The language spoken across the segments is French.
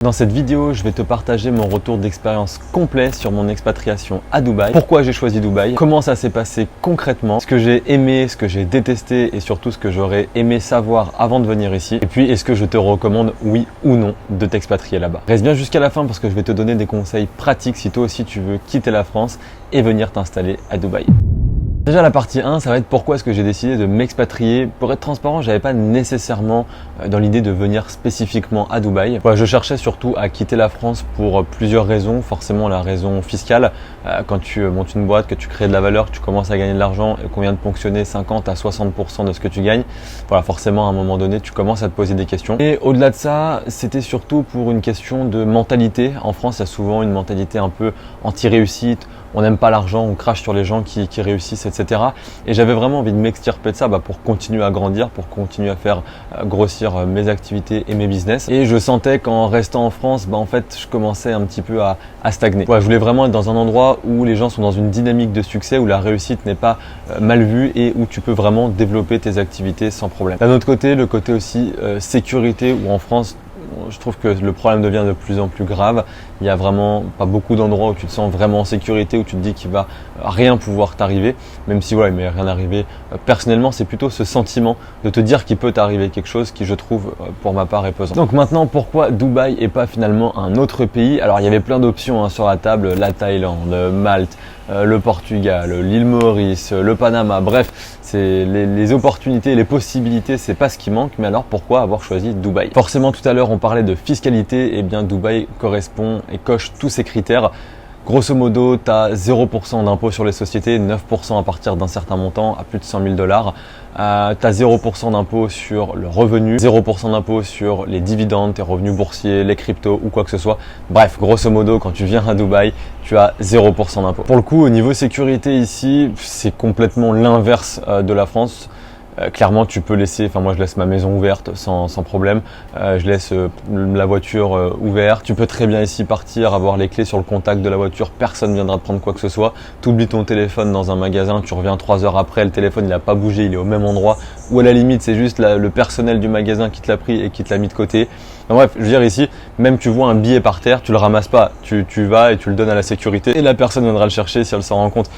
Dans cette vidéo, je vais te partager mon retour d'expérience complet sur mon expatriation à Dubaï. Pourquoi j'ai choisi Dubaï, comment ça s'est passé concrètement, ce que j'ai aimé, ce que j'ai détesté et surtout ce que j'aurais aimé savoir avant de venir ici. Et puis, est-ce que je te recommande, oui ou non, de t'expatrier là-bas. Reste bien jusqu'à la fin parce que je vais te donner des conseils pratiques si toi aussi tu veux quitter la France et venir t'installer à Dubaï. Déjà la partie 1, ça va être pourquoi est-ce que j'ai décidé de m'expatrier. Pour être transparent, j'avais pas nécessairement dans l'idée de venir spécifiquement à Dubaï. Voilà, je cherchais surtout à quitter la France pour plusieurs raisons. Forcément la raison fiscale. Quand tu montes une boîte, que tu crées de la valeur, que tu commences à gagner de l'argent et qu'on vient de ponctionner 50 à 60% de ce que tu gagnes, voilà, forcément à un moment donné tu commences à te poser des questions. Et au-delà de ça, c'était surtout pour une question de mentalité. En France, il y a souvent une mentalité un peu anti-réussite. On n'aime pas l'argent, on crache sur les gens qui réussissent, etc. Et j'avais vraiment envie de m'extirper de ça pour continuer à grandir, pour continuer à faire grossir mes activités et mes business. Et je sentais qu'en restant en France, en fait, je commençais un petit peu à stagner. Ouais, je voulais vraiment être dans un endroit où les gens sont dans une dynamique de succès, où la réussite n'est pas mal vue et où tu peux vraiment développer tes activités sans problème. D'un autre côté, le côté aussi sécurité, où en France, je trouve que le problème devient de plus en plus grave. Il n'y a vraiment pas beaucoup d'endroits où tu te sens vraiment en sécurité, où tu te dis qu'il va rien pouvoir t'arriver, même si voilà, il m'est rien arrivé. Personnellement, c'est plutôt ce sentiment de te dire qu'il peut t'arriver quelque chose qui, je trouve, pour ma part, est pesant. Donc maintenant, pourquoi Dubaï et pas finalement un autre pays? Alors, il y avait plein d'options sur la table, la Thaïlande, Malte, le Portugal, l'île Maurice, le Panama, bref, c'est les opportunités, les possibilités, c'est pas ce qui manque. Mais alors, pourquoi avoir choisi Dubaï? Forcément, tout à l'heure, on parlait de fiscalité, et bien Dubaï correspond et coche tous ces critères. Grosso modo, tu as 0% d'impôt sur les sociétés, 9% à partir d'un certain montant, à plus de 100 000 $. Tu as 0% d'impôt sur le revenu, 0% d'impôt sur les dividendes, tes revenus boursiers, les cryptos ou quoi que ce soit. Bref, grosso modo, quand tu viens à Dubaï, tu as 0% d'impôt. Pour le coup, au niveau sécurité ici, c'est complètement l'inverse de la France. Clairement, tu peux laisser, moi je laisse ma maison ouverte sans problème, je laisse la voiture ouverte. Tu peux très bien ici partir, avoir les clés sur le contact de la voiture, personne ne viendra te prendre quoi que ce soit. Tu oublies ton téléphone dans un magasin, tu reviens 3 heures après, le téléphone il n'a pas bougé, il est au même endroit. Ou à la limite, c'est juste le personnel du magasin qui te l'a pris et qui te l'a mis de côté. Bref, je veux dire ici, même tu vois un billet par terre, tu le ramasses pas, tu vas et tu le donnes à la sécurité et la personne viendra le chercher si elle s'en rend compte.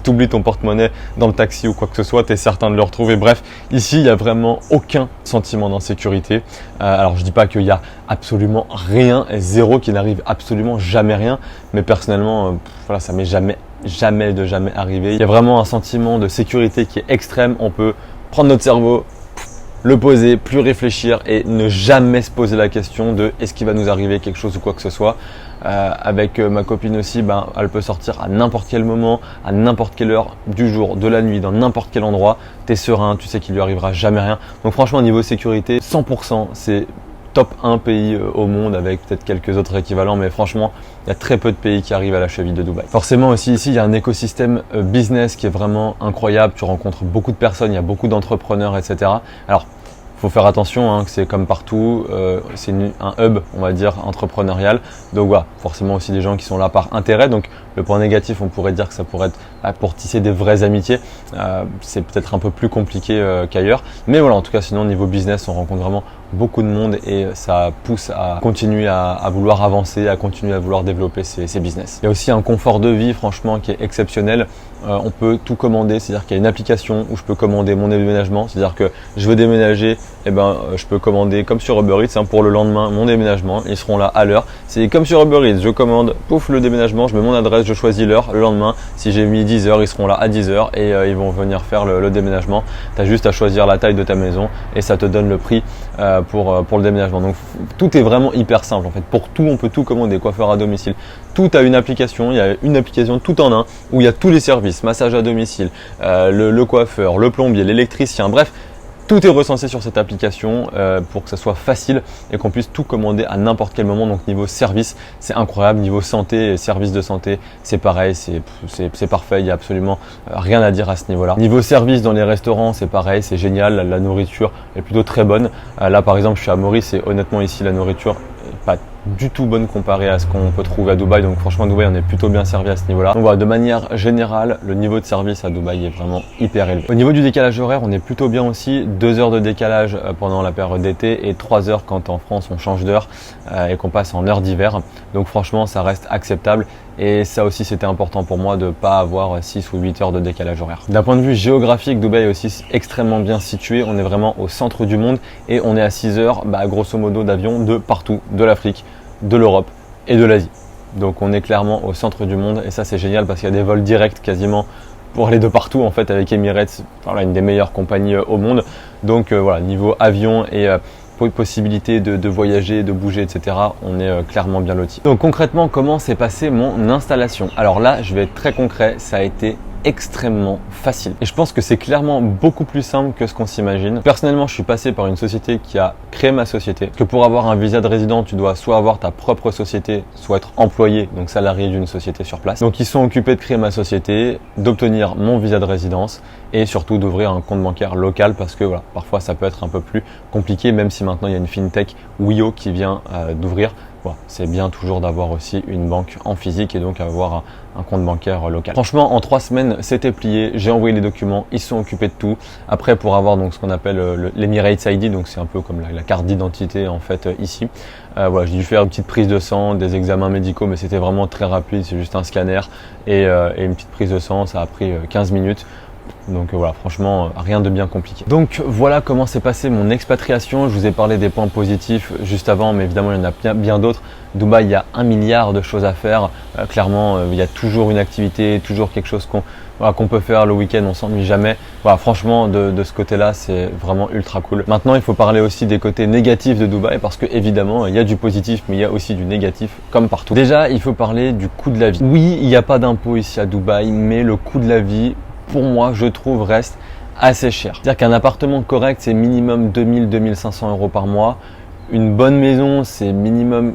T'oublies ton porte-monnaie dans le taxi ou quoi que ce soit, tu es certain de le retrouver. Bref, ici, il n'y a vraiment aucun sentiment d'insécurité. Alors, je dis pas qu'il y a absolument rien, zéro, qui n'arrive absolument jamais rien, mais personnellement, voilà, ça m'est jamais arrivé. Il y a vraiment un sentiment de sécurité qui est extrême. On peut prendre notre cerveau, le poser, plus réfléchir et ne jamais se poser la question de est-ce qu'il va nous arriver quelque chose ou quoi que ce soit. Avec ma copine aussi, elle peut sortir à n'importe quel moment, à n'importe quelle heure du jour, de la nuit, dans n'importe quel endroit. T'es serein, tu sais qu'il lui arrivera jamais rien. Donc franchement, au niveau sécurité, 100%, c'est top 1 pays au monde avec peut-être quelques autres équivalents, mais franchement, il y a très peu de pays qui arrivent à la cheville de Dubaï. Forcément aussi ici, il y a un écosystème business qui est vraiment incroyable. Tu rencontres beaucoup de personnes, il y a beaucoup d'entrepreneurs, etc. Alors, faut faire attention, que c'est comme partout, c'est un hub, on va dire, entrepreneurial. Donc voilà, forcément aussi des gens qui sont là par intérêt. Donc le point négatif, on pourrait dire que ça pourrait être pour tisser des vraies amitiés. C'est peut-être un peu plus compliqué qu'ailleurs. Mais voilà, en tout cas, sinon au niveau business, on rencontre vraiment beaucoup de monde et ça pousse à continuer à vouloir avancer, à continuer à vouloir développer ses business. Il y a aussi un confort de vie, franchement, qui est exceptionnel. On peut tout commander, c'est-à-dire qu'il y a une application où je peux commander mon déménagement, c'est-à-dire que je veux déménager, je peux commander comme sur Uber Eats pour le lendemain mon déménagement, ils seront là à l'heure. C'est comme sur Uber Eats, je commande, pouf, le déménagement, je mets mon adresse, je choisis l'heure, le lendemain, si j'ai mis 10 heures, ils seront là à 10 heures et ils vont venir faire le déménagement. Tu as juste à choisir la taille de ta maison et ça te donne le prix pour le déménagement. Donc tout est vraiment hyper simple en fait. Pour tout, on peut tout commander, coiffeur à domicile. Tout a une application, il y a une application tout en un où il y a tous les services, massage à domicile, le coiffeur, le plombier, l'électricien, bref, tout est recensé sur cette application pour que ça soit facile et qu'on puisse tout commander à n'importe quel moment. Donc niveau service, c'est incroyable. Niveau santé et service de santé, c'est pareil, c'est parfait, il n'y a absolument rien à dire à ce niveau-là. Niveau service dans les restaurants, c'est pareil, c'est génial, la nourriture est plutôt très bonne. Là par exemple, je suis à Maurice et honnêtement ici, la nourriture n'est pas du tout bonne comparée à ce qu'on peut trouver à Dubaï. Donc franchement, Dubaï, on est plutôt bien servi à ce niveau-là. Donc voilà, de manière générale, le niveau de service à Dubaï est vraiment hyper élevé. Au niveau du décalage horaire, on est plutôt bien aussi. 2 heures de décalage pendant la période d'été et 3 heures quand en France on change d'heure et qu'on passe en heure d'hiver. Donc franchement, ça reste acceptable. Et ça aussi, c'était important pour moi de ne pas avoir 6 ou 8 heures de décalage horaire. D'un point de vue géographique, Dubaï est aussi extrêmement bien situé. On est vraiment au centre du monde et on est à 6 heures, grosso modo, d'avion de partout, de l'Afrique, de l'Europe et de l'Asie. Donc on est clairement au centre du monde et ça c'est génial parce qu'il y a des vols directs quasiment pour aller de partout en fait avec Emirates, voilà, une des meilleures compagnies au monde. Donc voilà, niveau avion et possibilité de voyager, de bouger, etc. On est clairement bien loti. Donc concrètement, comment s'est passée mon installation? Alors là, je vais être très concret, ça a été extrêmement facile. Et je pense que c'est clairement beaucoup plus simple que ce qu'on s'imagine. Personnellement, je suis passé par une société qui a créé ma société. Que pour avoir un visa de résident, tu dois soit avoir ta propre société, soit être employé, donc salarié d'une société sur place. Donc ils sont occupés de créer ma société, d'obtenir mon visa de résidence et surtout d'ouvrir un compte bancaire local parce que voilà, parfois ça peut être un peu plus compliqué, même si maintenant il y a une fintech Wio qui vient d'ouvrir. Voilà, c'est bien toujours d'avoir aussi une banque en physique et donc avoir un compte bancaire local. Franchement, en 3 semaines, c'était plié. J'ai envoyé les documents, ils sont occupés de tout. Après, pour avoir donc ce qu'on appelle l'Emirates ID, donc c'est un peu comme la carte d'identité en fait ici. Voilà, j'ai dû faire une petite prise de sang, des examens médicaux, mais c'était vraiment très rapide. C'est juste un scanner et une petite prise de sang. Ça a pris 15 minutes. Donc voilà, franchement, rien de bien compliqué. Donc voilà comment s'est passée mon expatriation. Je vous ai parlé des points positifs juste avant, mais évidemment, il y en a bien d'autres. Dubaï, il y a 1 milliard de choses à faire. Clairement, il y a toujours une activité, toujours quelque chose qu'on peut faire le week-end, on s'ennuie jamais. Voilà, franchement, de ce côté-là, c'est vraiment ultra cool. Maintenant, il faut parler aussi des côtés négatifs de Dubaï parce que évidemment, il y a du positif, mais il y a aussi du négatif comme partout. Déjà, il faut parler du coût de la vie. Oui, il n'y a pas d'impôt ici à Dubaï, mais le coût de la vie, pour moi, je trouve, reste assez cher. C'est-à-dire qu'un appartement correct, c'est minimum 2000-2500 € par mois. Une bonne maison, c'est minimum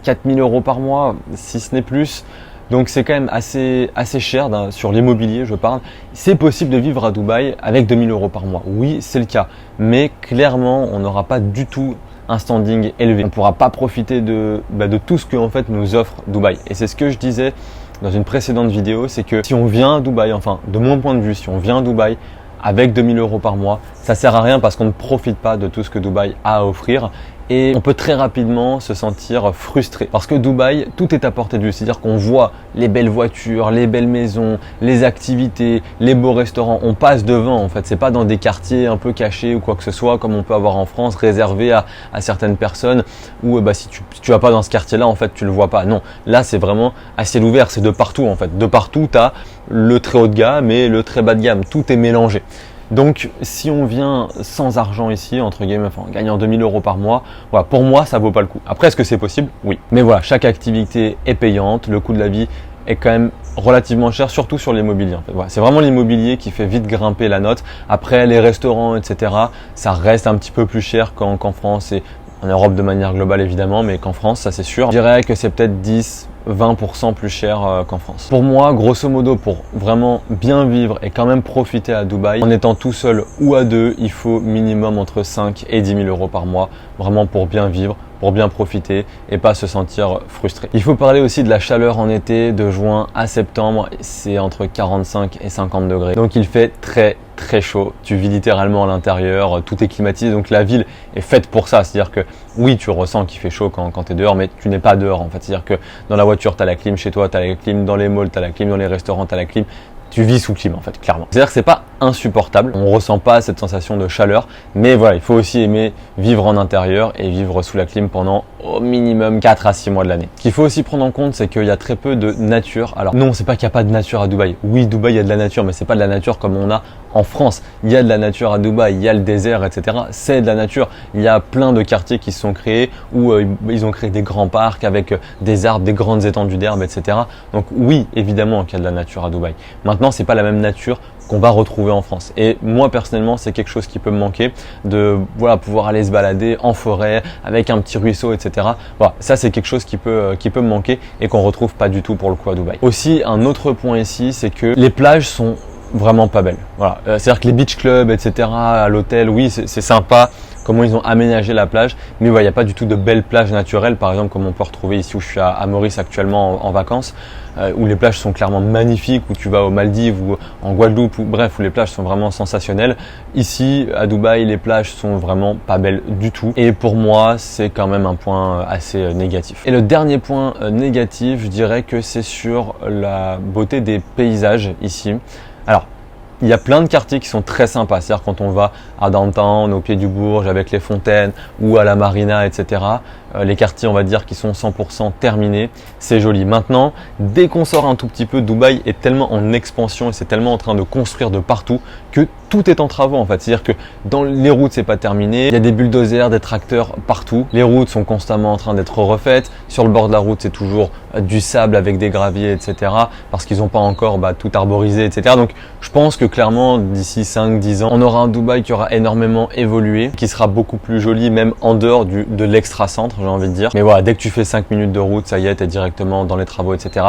4000 € par mois, si ce n'est plus. Donc c'est quand même assez cher sur l'immobilier, je parle. C'est possible de vivre à Dubaï avec 2000 € par mois. Oui, c'est le cas. Mais clairement, on n'aura pas du tout un standing élevé. On ne pourra pas profiter de tout ce que en fait nous offre Dubaï. Et c'est ce que je disais dans une précédente vidéo, c'est que si on vient à Dubaï, enfin de mon point de vue, si on vient à Dubaï avec 2000 € par mois, ça sert à rien parce qu'on ne profite pas de tout ce que Dubaï a à offrir. Et on peut très rapidement se sentir frustré parce que Dubaï, tout est à portée de vue. C'est-à-dire qu'on voit les belles voitures, les belles maisons, les activités, les beaux restaurants. On passe devant en fait. C'est pas dans des quartiers un peu cachés ou quoi que ce soit comme on peut avoir en France, réservé à certaines personnes où si tu vas pas dans ce quartier-là, en fait, tu le vois pas. Non, là c'est vraiment à ciel ouvert. C'est de partout en fait. De partout, tu as le très haut de gamme et le très bas de gamme. Tout est mélangé. Donc, si on vient sans argent ici, entre guillemets, enfin, gagnant 2000 € par mois, voilà, pour moi, ça vaut pas le coup. Après, est-ce que c'est possible? Oui. Mais voilà, chaque activité est payante. Le coût de la vie est quand même relativement cher, surtout sur l'immobilier. En fait. Voilà, c'est vraiment l'immobilier qui fait vite grimper la note. Après, les restaurants, etc., ça reste un petit peu plus cher qu'en France et en Europe de manière globale, évidemment, mais qu'en France, ça c'est sûr. Je dirais que c'est peut-être 10-20% plus cher qu'en France. Pour moi, grosso modo, pour vraiment bien vivre et quand même profiter à Dubaï, en étant tout seul ou à deux, il faut minimum entre 5 et 10 000 € par mois, vraiment pour bien vivre, pour bien profiter et pas se sentir frustré. Il faut parler aussi de la chaleur en été, de juin à septembre, c'est entre 45 et 50 degrés. Donc il fait très chaud, tu vis littéralement à l'intérieur, tout est climatisé, donc la ville est faite pour ça, c'est-à-dire que oui, tu ressens qu'il fait chaud quand tu es dehors, mais tu n'es pas dehors en fait, c'est-à-dire que dans la voiture, tu as la clim, chez toi, tu as la clim, dans les malls, tu as la clim, dans les restaurants, tu as la clim. Tu vis sous clim en fait, clairement. C'est-à-dire que c'est pas insupportable, on ressent pas cette sensation de chaleur, mais voilà, il faut aussi aimer vivre en intérieur et vivre sous la clim pendant au minimum 4 à 6 mois de l'année. Ce qu'il faut aussi prendre en compte, c'est qu'il y a très peu de nature. Alors non, c'est pas qu'il n'y a pas de nature à Dubaï. Oui, Dubaï, il y a de la nature, mais c'est pas de la nature comme on a en France. Il y a de la nature à Dubaï, il y a le désert, etc. C'est de la nature. Il y a plein de quartiers qui se sont créés où ils ont créé des grands parcs avec des arbres, des grandes étendues d'herbe, etc. Donc oui, évidemment qu'il y a de la nature à Dubaï. Maintenant, c'est pas la même nature qu'on va retrouver en France. Et moi personnellement, c'est quelque chose qui peut me manquer de pouvoir aller se balader en forêt avec un petit ruisseau, etc. Voilà, ça c'est quelque chose qui peut me manquer et qu'on retrouve pas du tout pour le coup à Dubaï. Aussi, un autre point ici, c'est que les plages sont vraiment pas belle. Voilà. C'est-à-dire que les beach clubs, etc., à l'hôtel, oui, c'est sympa, comment ils ont aménagé la plage, mais il n'y a pas du tout de belles plages naturelles, par exemple, comme on peut retrouver ici où je suis à Maurice actuellement en vacances, où les plages sont clairement magnifiques, où tu vas aux Maldives ou en Guadeloupe, ou bref, où les plages sont vraiment sensationnelles. Ici, à Dubaï, les plages sont vraiment pas belles du tout. Et pour moi, c'est quand même un point assez négatif. Et le dernier point négatif, je dirais que c'est sur la beauté des paysages ici. Alors, il y a plein de quartiers qui sont très sympas, c'est-à-dire quand on va à Downtown, au pied du Bourge, avec les fontaines ou à la Marina, etc. Les quartiers, on va dire, qui sont 100% terminés, c'est joli. Maintenant, dès qu'on sort un tout petit peu, Dubaï est tellement en expansion et c'est tellement en train de construire de partout que tout est en travaux en fait. C'est-à-dire que dans les routes, c'est pas terminé. Il y a des bulldozers, des tracteurs partout. Les routes sont constamment en train d'être refaites. Sur le bord de la route, c'est toujours du sable avec des graviers, etc. Parce qu'ils n'ont pas encore tout arborisé, etc. Donc, je pense que clairement, d'ici 5-10 ans, on aura un Dubaï qui aura énormément évolué, qui sera beaucoup plus joli, même en dehors de l'extra-centre, j'ai envie de dire. Mais voilà, dès que tu fais 5 minutes de route, ça y est, t'es directement dans les travaux, etc.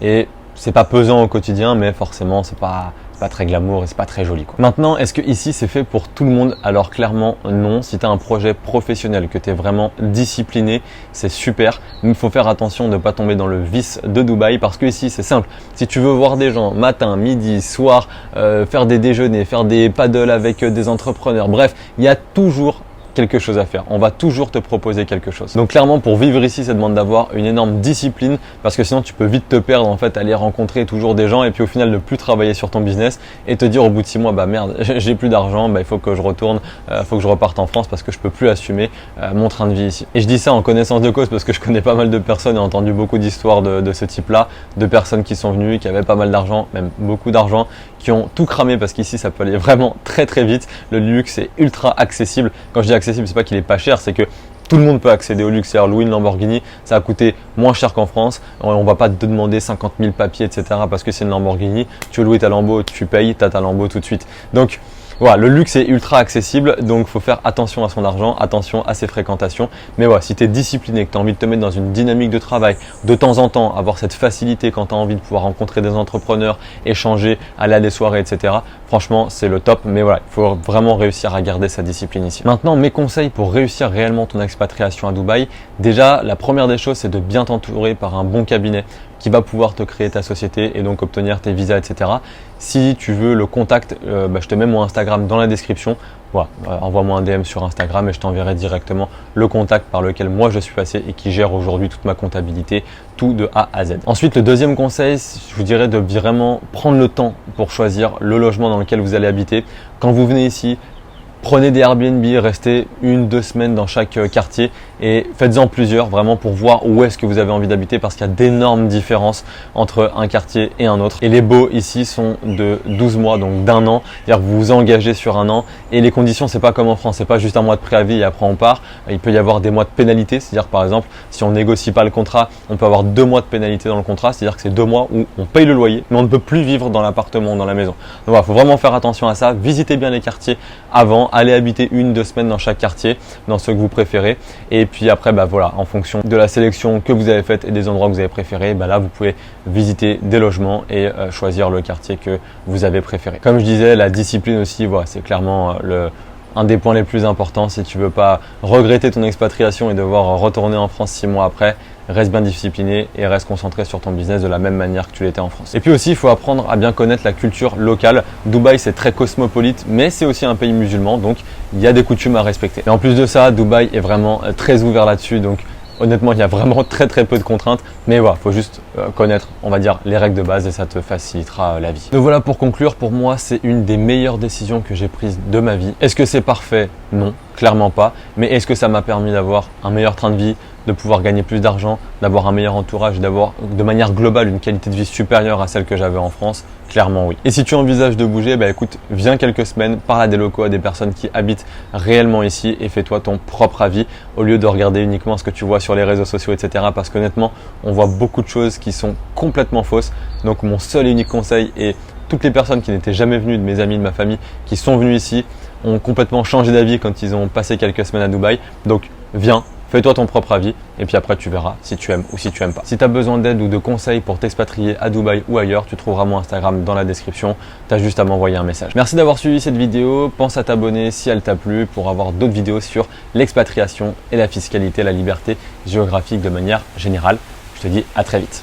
Et c'est pas pesant au quotidien, mais forcément, c'est pas très glamour et c'est pas très joli, quoi. Maintenant, est-ce que ici c'est fait pour tout le monde? Alors clairement non. Si tu as un projet professionnel, que tu es vraiment discipliné, c'est super. Mais il faut faire attention de ne pas tomber dans le vice de Dubaï parce que ici c'est simple. Si tu veux voir des gens matin, midi, soir, faire des déjeuners, faire des paddles avec des entrepreneurs, bref, il y a toujours quelque chose à faire. On va toujours te proposer quelque chose. Donc clairement, pour vivre ici, ça demande d'avoir une énorme discipline parce que sinon tu peux vite te perdre en fait, aller rencontrer toujours des gens et puis au final ne plus travailler sur ton business et te dire au bout de 6 mois, bah merde, j'ai plus d'argent, il faut que je retourne, faut que je reparte en France parce que je peux plus assumer mon train de vie ici. Et je dis ça en connaissance de cause parce que je connais pas mal de personnes et j'ai entendu beaucoup d'histoires de ce type-là, de personnes qui sont venues, qui avaient pas mal d'argent, même beaucoup d'argent, qui ont tout cramé parce qu'ici ça peut aller vraiment très très vite. Le luxe est ultra accessible. Quand je dis accessible, c'est pas qu'il est pas cher, c'est que tout le monde peut accéder au luxe. C'est-à-dire louer une Lamborghini, ça a coûté moins cher qu'en France. On va pas te demander 50 000 papiers, etc. parce que c'est une Lamborghini. Tu veux louer ta Lambo, tu payes, tu as ta Lambo tout de suite. Donc voilà, le luxe est ultra accessible, donc faut faire attention à son argent, attention à ses fréquentations. Mais voilà, si tu es discipliné, que tu as envie de te mettre dans une dynamique de travail, de temps en temps, avoir cette facilité quand tu as envie de pouvoir rencontrer des entrepreneurs, échanger, aller à des soirées, etc. Franchement, c'est le top. Mais voilà, il faut vraiment réussir à garder sa discipline ici. Maintenant, mes conseils pour réussir réellement ton expatriation à Dubaï. Déjà, la première des choses, c'est de bien t'entourer par un bon cabinet qui va pouvoir te créer ta société et donc obtenir tes visas, etc. Si tu veux le contact, je te mets mon Instagram dans la description. Voilà, envoie-moi un DM sur Instagram et je t'enverrai directement le contact par lequel moi je suis passé et qui gère aujourd'hui toute ma comptabilité, tout de A à Z. Ensuite, le deuxième conseil, je vous dirais de vraiment prendre le temps pour choisir le logement dans lequel vous allez habiter. Quand vous venez ici, prenez des Airbnb, restez 1-2 semaines dans chaque quartier et faites-en plusieurs vraiment pour voir où est-ce que vous avez envie d'habiter parce qu'il y a d'énormes différences entre un quartier et un autre. Et les baux ici sont de 12 mois, donc d'1 an. C'est-à-dire que vous vous engagez sur 1 an et les conditions, c'est pas comme en France, c'est pas juste un mois de préavis et après on part. Il peut y avoir des mois de pénalité, c'est-à-dire par exemple, si on négocie pas le contrat, on peut avoir 2 mois de pénalité dans le contrat, c'est-à-dire que c'est 2 mois où on paye le loyer, mais on ne peut plus vivre dans l'appartement ou dans la maison. Donc voilà, faut vraiment faire attention à ça. Visitez bien les quartiers avant, allez habiter 1-2 semaines dans chaque quartier, dans ceux que vous préférez. Et puis après, voilà, en fonction de la sélection que vous avez faite et des endroits que vous avez préférés, là vous pouvez visiter des logements et choisir le quartier que vous avez préféré. Comme je disais, la discipline aussi, voilà, c'est clairement un des points les plus importants. Si tu veux pas regretter ton expatriation et devoir retourner en France 6 mois après, reste bien discipliné et reste concentré sur ton business de la même manière que tu l'étais en France. Et puis aussi, il faut apprendre à bien connaître la culture locale. Dubaï, c'est très cosmopolite, mais c'est aussi un pays musulman, donc il y a des coutumes à respecter. Et en plus de ça, Dubaï est vraiment très ouvert là-dessus, donc honnêtement, il y a vraiment très peu de contraintes, mais voilà, faut juste connaître, on va dire, les règles de base et ça te facilitera la vie. Donc voilà, pour conclure, pour moi, c'est une des meilleures décisions que j'ai prises de ma vie. Est-ce que c'est parfait? Non, clairement pas. Mais est-ce que ça m'a permis d'avoir un meilleur train de vie, de pouvoir gagner plus d'argent, d'avoir un meilleur entourage, d'avoir de manière globale une qualité de vie supérieure à celle que j'avais en France? Clairement oui. Et si tu envisages de bouger, écoute, viens quelques semaines, parle à des locaux, à des personnes qui habitent réellement ici et fais-toi ton propre avis au lieu de regarder uniquement ce que tu vois sur les réseaux sociaux, etc. Parce qu'honnêtement, on voit beaucoup de choses qui sont complètement fausses. Donc mon seul et unique conseil, et toutes les personnes qui n'étaient jamais venues, de mes amis, de ma famille, qui sont venues ici, ont complètement changé d'avis quand ils ont passé quelques semaines à Dubaï. Donc viens, Fais-toi ton propre avis et puis après tu verras si tu aimes ou si tu aimes pas. Si tu as besoin d'aide ou de conseils pour t'expatrier à Dubaï ou ailleurs, tu trouveras mon Instagram dans la description. Tu as juste à m'envoyer un message. Merci d'avoir suivi cette vidéo. Pense à t'abonner si elle t'a plu pour avoir d'autres vidéos sur l'expatriation et la fiscalité, la liberté géographique de manière générale. Je te dis à très vite.